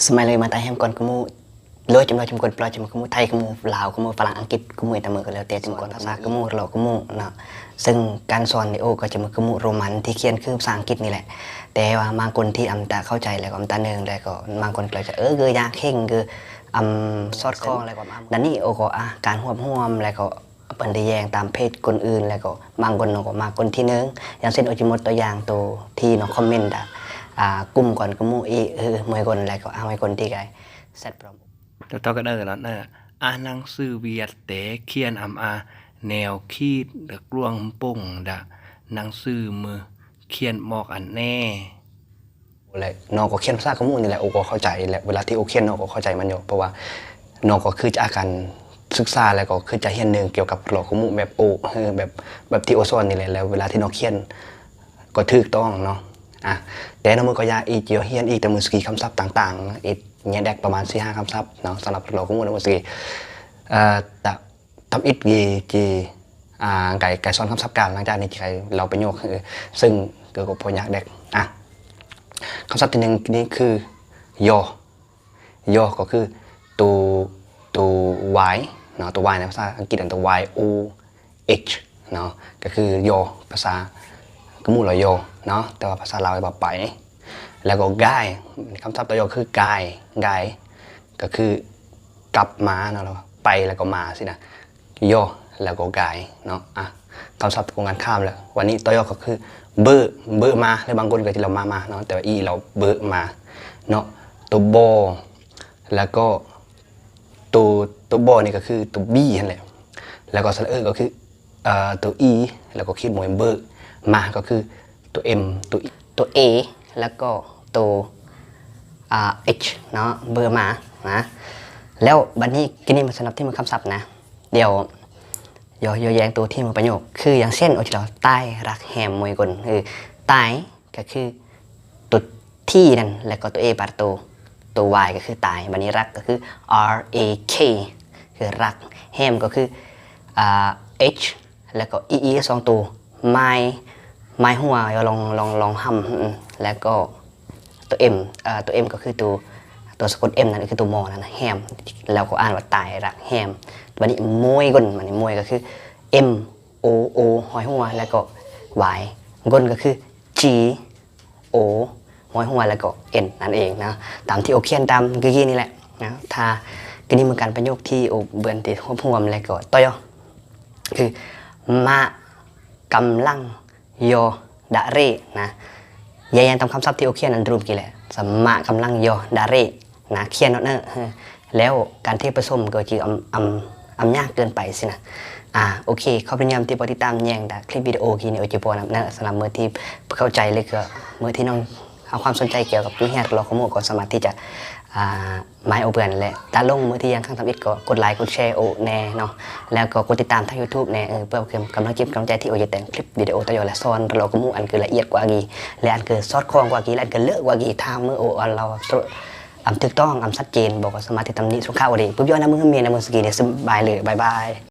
สมัยเลยมาแต่แฮมก่อนขโมยเลือดจำนวนจำคนปลอยจำขโมยไทยขโมยลาวขโมยฝรั่งอังกฤษขโมยแต่เมือก็แล้วแต่จำคนภาษาขโมยเราขโมยนะซึ่งการสอนในโอก็จะมาขโมยโรมันที่เขียนคือภาษาอังกฤษนี่แหละแต่ว่าบางคนที่อัมตาเข้าใจแล้วก็อัมตาเนืองแล้วก็บางคนก็จะเกยยาเข่งคืออัมซอดคออะไรก็ดันนี่โอก็การห่วมแล้วก็ปันที่แยงตามเพศคนอื่นแล้วก็บางคนก็มาคนที่นึงอย่างเช่นโอจิมดตัวอย่างตัวที่น้องคอมเมนต์กลุ่มก่อนก็มู่อีมวยคนอะไรก็มวยคนที่ไกเซตพร้อมแต่ต่อก็ได้แล้วนะหนังสือเวียดแต่เขียนแนวคิดเด็กลวงปุ่งหนังสือมือเขียนหมอกอันแน่และนอก็เขียนภาษาขมูนี่แหละโอก็เข้าใจและเวลาที่โอเขียนนอก็เข้าใจมันอยู่เพราะว่านอก็คือจะอาการศึกษาแล้วก็คือจะเรียนหนึ่งเกี่ยวกับหลอกขมูแบบโอแบบที่โอสอนนี่แหละแล้วเวลาที่นอเขียนก็ถูกต้องเนาะแต่นอมือก็ยาอีกเยอะเฮียนอีกแต่มือสกีคำศัพท์ต่างๆอีกเนี่ยแดกประมาณ4-5คำศัพท์เนาะสำหรับหลอกขมูนมือสกีแต่ทำอีกจีไก่ซ้อนคำศัพท์การหลังจากนี้เราไปโยกซึ่งเกิดกับพยาแดกคำศัพท์ที่หนึ่งนี่คือยอก็คือตัวy เนาะตัว y ในภาษาอังกฤษตัว y o h เนาะก็คือยอภาษากมูลอยอเนาะแต่ว่าภาษาลาวแบบไปแล้วก็กายคำศัพท์ตัวยอคือกายก็คือกลับมาเนาะไปแล้วก็มาสินะยอแล้วก็กายเนาะคำศัพท์ตรงกันข้ามแล้ววันนี้ตัวยอก็คือเบอร์มาหรือบางคนก็ที่เรามาเนาะแต่ว่าอีเราเบอร์มาเนาะตัวโบแล้วก็ตัวโบนี่ก็คือตัวบีนั่นแหละแล้วก็สระก็คือตัวอีแล้วก็คิดหมวยเบอร์มาก็คือตัว M ตัว A แล้วก็ตัว H เนาะเบอร์มานะแล้วบัดนี้กินนี่มันสำหรับที่มันคำศัพท์นะเดี๋ยวแยงตัวที่มันประโยคคืออย่างเช่นโอจิเราใต้รักแฮมมวยกลคือใต้ก็คือตัวที่นั่นแล้วก็ตัว A ปาร์ตัว Y ก็คือตายบัดนี้รักก็คือ R A K คือรักแฮมก็คือH แล้วก็ E สองตัวไม้หัวลองห้ำแล้วก็ตัว M ก็คือตัวสะกด M นั่นคือตัวมอนั่นแฮมแล้วก็อ่านว่าตายรักแฮมบัดนี้มวยกลบัดนี้มวยก็คือ M O หอยหัวแล้วก็ Y กลก็คือ G O หอยหัวแล้วก็ N นั่นเองนะตามที่โอเขียนตามกี้นี่แหละนะถ้าก็นี่เหมือนการประโยคที่โอเบือนติดหัวพวมแล้วก็ต่อยคือมากำลังโยดาเรนะยังตามคำศัพท์ที่โอเขียนนั้นรูปกี่แหละสมากำลังโยดาเรนะเขียนเนอะแล้วการที่ผสมก็จะอำยากเกินไปสินะโอเคเขาพยายามที่ปฏิตามแยงคลิปวิดีโอที่ในโอจิโปนะสำหรับเมื่อที่เข้าใจเลยก็เมื่อที่น้องเอาความสนใจเกี่ยวกับยุ่งยากเราขโมยก็สามารถที่จะไม้โอเปื่อนแหละตาลงมือที่ยังข้างทำอิดก็กดไลค์กดแชร์โอแน่เนาะแล้วก็กดติดตามทาง YouTube แน่เพื่อเพิ่มกำลังจิตกำลังใจที่โอจะแต่งคลิปวิดีโอต่อยอดและซ้อนเราก็มุ่งอันคือละเอียดกว่ากีและอันคือซอดคล้องกว่ากีและอันคือเลอะกว่ากีทางมือโอเราถูกต้องชัดเจนบอกว่าสมาธิตำนี้สุขาวดีปุ๊บย้อนน้ำมือเมียน้ำมือสกีเนี่ยสบายเลยบาย